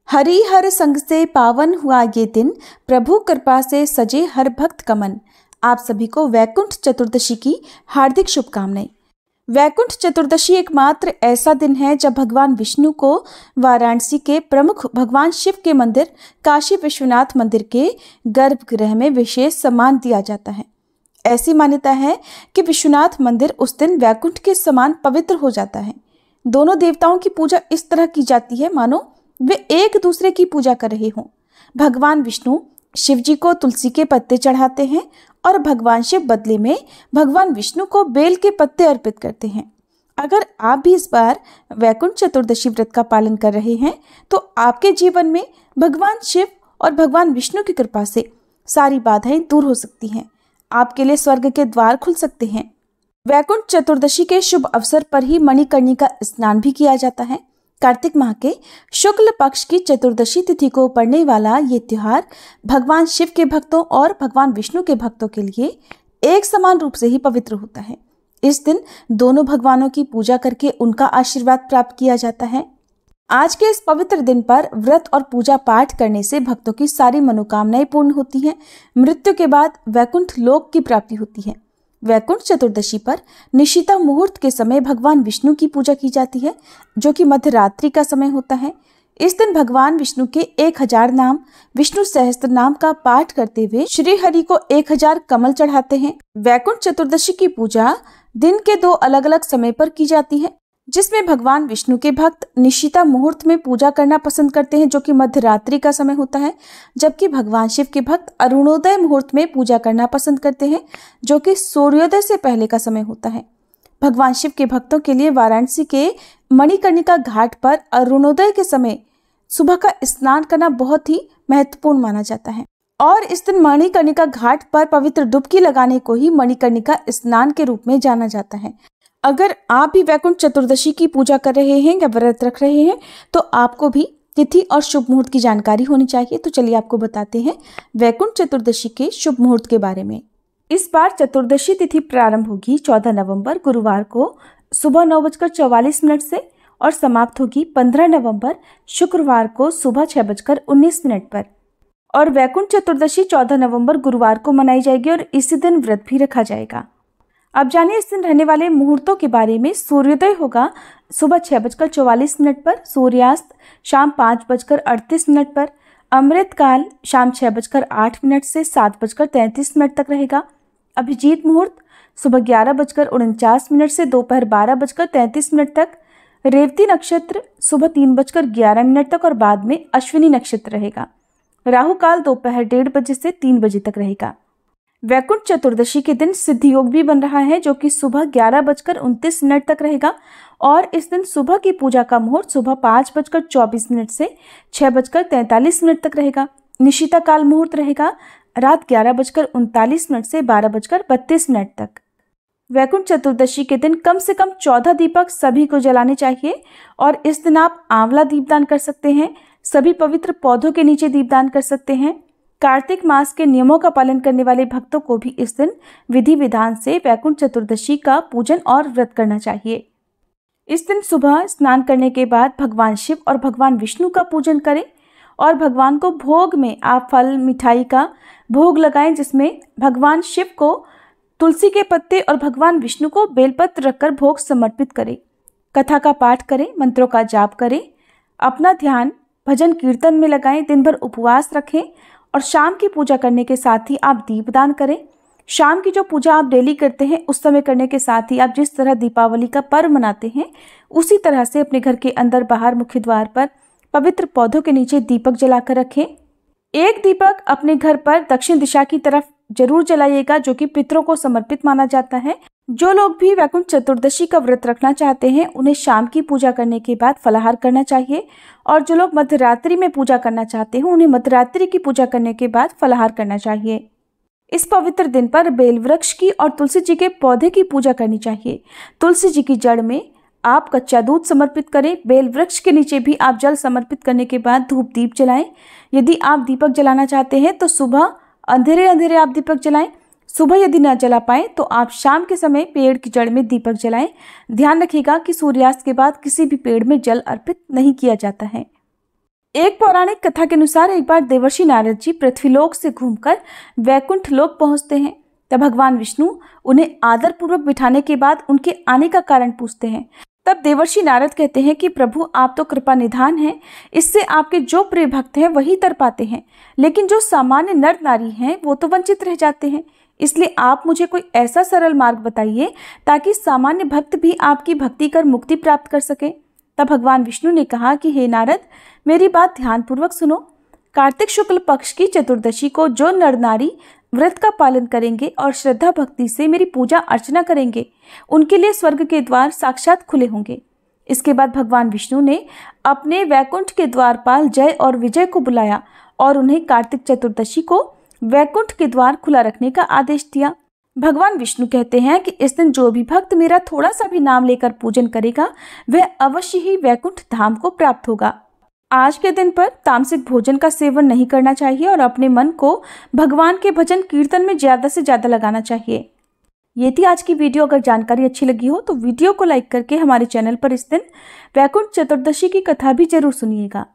हरि हर संग से पावन हुआ ये दिन, प्रभु कृपा से सजे हर भक्त का मन। आप सभी को वैकुंठ चतुर्दशी की हार्दिक शुभकामनाएं। वैकुंठ चतुर्दशी एकमात्र ऐसा दिन है जब भगवान विष्णु को वाराणसी के प्रमुख भगवान शिव के मंदिर काशी विश्वनाथ मंदिर के गर्भगृह में विशेष सम्मान दिया जाता है। ऐसी मान्यता है कि विश्वनाथ मंदिर उस दिन वैकुंठ के समान पवित्र हो जाता है। दोनों देवताओं की पूजा इस तरह की जाती है मानो वे एक दूसरे की पूजा कर रहे हों। भगवान विष्णु शिव जी को तुलसी के पत्ते चढ़ाते हैं और भगवान शिव बदले में भगवान विष्णु को बेल के पत्ते अर्पित करते हैं। अगर आप भी इस बार वैकुंठ चतुर्दशी व्रत का पालन कर रहे हैं तो आपके जीवन में भगवान शिव और भगवान विष्णु की कृपा से सारी बाधाएं दूर हो सकती हैं। आपके लिए स्वर्ग के द्वार खुल सकते हैं। वैकुंठ चतुर्दशी के शुभ अवसर पर ही मणिकर्णिका स्नान भी किया जाता है। कार्तिक माह के शुक्ल पक्ष की चतुर्दशी तिथि को पड़ने वाला ये त्योहार भगवान शिव के भक्तों और भगवान विष्णु के भक्तों के लिए एक समान रूप से ही पवित्र होता है। इस दिन दोनों भगवानों की पूजा करके उनका आशीर्वाद प्राप्त किया जाता है। आज के इस पवित्र दिन पर व्रत और पूजा पाठ करने से भक्तों की सारी मनोकामनाएं पूर्ण होती हैं। मृत्यु के बाद वैकुंठ लोक की प्राप्ति होती है। वैकुंठ चतुर्दशी पर निशिता मुहूर्त के समय भगवान विष्णु की पूजा की जाती है, जो कि मध्यरात्रि का समय होता है। इस दिन भगवान विष्णु के 1000 नाम विष्णु सहस्त्र नाम का पाठ करते हुए श्री हरि को 1000 कमल चढ़ाते हैं। वैकुंठ चतुर्दशी की पूजा दिन के 2 अलग अलग समय पर की जाती है, जिसमें भगवान विष्णु के भक्त निशिता मुहूर्त में पूजा करना पसंद करते हैं, जो कि मध्यरात्रि का समय होता है, जबकि भगवान शिव के भक्त अरुणोदय मुहूर्त में पूजा करना पसंद करते हैं, जो कि सूर्योदय से पहले का समय होता है। भगवान शिव के भक्तों के लिए वाराणसी के मणिकर्णिका घाट पर अरुणोदय के समय सुबह का स्नान करना बहुत ही महत्वपूर्ण माना जाता है और इस दिन मणिकर्णिका घाट पर पवित्र डुबकी लगाने को ही मणिकर्णिका स्नान के रूप में जाना जाता है। अगर आप भी वैकुंठ चतुर्दशी की पूजा कर रहे हैं या व्रत रख रहे हैं तो आपको भी तिथि और शुभ मुहूर्त की जानकारी होनी चाहिए। तो चलिए आपको बताते हैं वैकुंठ चतुर्दशी के शुभ मुहूर्त के बारे में। इस बार चतुर्दशी तिथि प्रारंभ होगी 14 नवंबर गुरुवार को सुबह 9:44 से और समाप्त होगी 15 नवंबर शुक्रवार को सुबह 6:19 पर। और वैकुंठ चतुर्दशी 14 नवंबर गुरुवार को मनाई जाएगी और इसी दिन व्रत भी रखा जाएगा। अब जानिए इस दिन रहने वाले मुहूर्तों के बारे में। सूर्योदय होगा सुबह 6:44 पर, सूर्यास्त शाम 5:38 पर, अमृत काल शाम 6:08 से 7:33 तक रहेगा। अभिजीत मुहूर्त सुबह 11:49 से दोपहर 12:33 तक, रेवती नक्षत्र सुबह 3:11 तक और बाद में अश्विनी नक्षत्र रहेगा। राहु काल दोपहर 1:30 से 3 बजे तक रहेगा। वैकुंठ चतुर्दशी के दिन सिद्ध योग भी बन रहा है, जो कि सुबह 11:29 तक रहेगा और इस दिन सुबह की पूजा का मुहूर्त सुबह 5:24 से 6:43 तक रहेगा। निशिता काल मुहूर्त रहेगा रात 11:39 से 12:32 तक। वैकुंठ चतुर्दशी के दिन कम से कम 14 दीपक सभी को जलाने चाहिए और इस दिन आप आंवला दीपदान कर सकते हैं। सभी पवित्र पौधों के नीचे दीपदान कर सकते हैं। कार्तिक मास के नियमों का पालन करने वाले भक्तों को भी इस दिन विधि विधान से वैकुंठ चतुर्दशी का पूजन और व्रत करना चाहिए। इस दिन सुबह स्नान करने के बाद भगवान शिव और भगवान विष्णु का पूजन करें और भगवान को भोग में आप फल मिठाई का भोग लगाएं, जिसमें भगवान शिव को तुलसी के पत्ते और भगवान विष्णु को बेलपत्र रखकर भोग समर्पित करें। कथा का पाठ करें, मंत्रों का जाप करें, अपना ध्यान भजन कीर्तन में लगाएं, दिन भर उपवास रखें और शाम की पूजा करने के साथ ही आप दीपदान करें। शाम की जो पूजा आप डेली करते हैं उस समय करने के साथ ही आप जिस तरह दीपावली का पर्व मनाते हैं उसी तरह से अपने घर के अंदर बाहर मुख्य द्वार पर पवित्र पौधों के नीचे दीपक जलाकर रखें। एक दीपक अपने घर पर दक्षिण दिशा की तरफ जरूर जलाइएगा, जो कि पितरों को समर्पित माना जाता है। जो लोग भी वैकुंठ चतुर्दशी का व्रत रखना चाहते हैं उन्हें शाम की पूजा करने के बाद फलाहार करना चाहिए और जो लोग मध्यरात्रि में पूजा करना चाहते हैं उन्हें मध्यरात्रि की पूजा करने के बाद फलाहार करना चाहिए। इस पवित्र दिन पर बेल वृक्ष की और तुलसी जी के पौधे की पूजा करनी चाहिए। तुलसी जी की जड़ में आप कच्चा दूध समर्पित करें। बेल वृक्ष के नीचे भी आप जल समर्पित करने के बाद धूप दीप जलाएं। यदि आप दीपक जलाना चाहते हैं तो सुबह अंधेरे अंधेरे आप दीपक जलाएं। सुबह यदि न जला पाए तो आप शाम के समय पेड़ की जड़ में दीपक जलाएं। ध्यान रखिएगा कि सूर्यास्त के बाद किसी भी पेड़ में जल अर्पित नहीं किया जाता है। एक पौराणिक कथा के अनुसार एक बार देवर्षि नारद जी पृथ्वीलोक से घूमकर वैकुंठ लोक पहुंचते हैं। तब भगवान विष्णु उन्हें आदर पूर्वक बिठाने के बाद उनके आने का कारण पूछते हैं। तब देवर्षि नारद कहते हैं कि प्रभु, आप तो कृपा निधान हैं, इससे आपके जो प्रिय भक्त हैं वही तर पाते हैं, लेकिन जो सामान्य नर नारी हैं वो तो वंचित रह जाते हैं। इसलिए आप मुझे कोई ऐसा सरल मार्ग बताइए ताकि सामान्य भक्त भी आपकी भक्ति कर मुक्ति प्राप्त कर सके। तब भगवान विष्णु ने कहा कि हे नारद, मेरी बात ध्यानपूर्वक सुनो। कार्तिक शुक्ल पक्ष की चतुर्दशी को जो नर नारी व्रत का पालन करेंगे और श्रद्धा भक्ति से मेरी पूजा अर्चना करेंगे, उनके लिए स्वर्ग के द्वार साक्षात खुले होंगे। इसके बाद भगवान विष्णु ने अपने वैकुंठ के द्वारपाल जय और विजय को बुलाया और उन्हें कार्तिक चतुर्दशी को वैकुंठ के द्वार खुला रखने का आदेश दिया। भगवान विष्णु कहते हैं कि इस दिन जो भी भक्त मेरा थोड़ा सा भी नाम लेकर पूजन करेगा वह अवश्य ही वैकुंठ धाम को प्राप्त होगा। आज के दिन पर तामसिक भोजन का सेवन नहीं करना चाहिए और अपने मन को भगवान के भजन कीर्तन में ज्यादा से ज्यादा लगाना चाहिए। ये थी आज की वीडियो। अगर जानकारी अच्छी लगी हो तो वीडियो को लाइक करके हमारे चैनल पर इस दिन वैकुंठ चतुर्दशी की कथा भी जरूर सुनिएगा।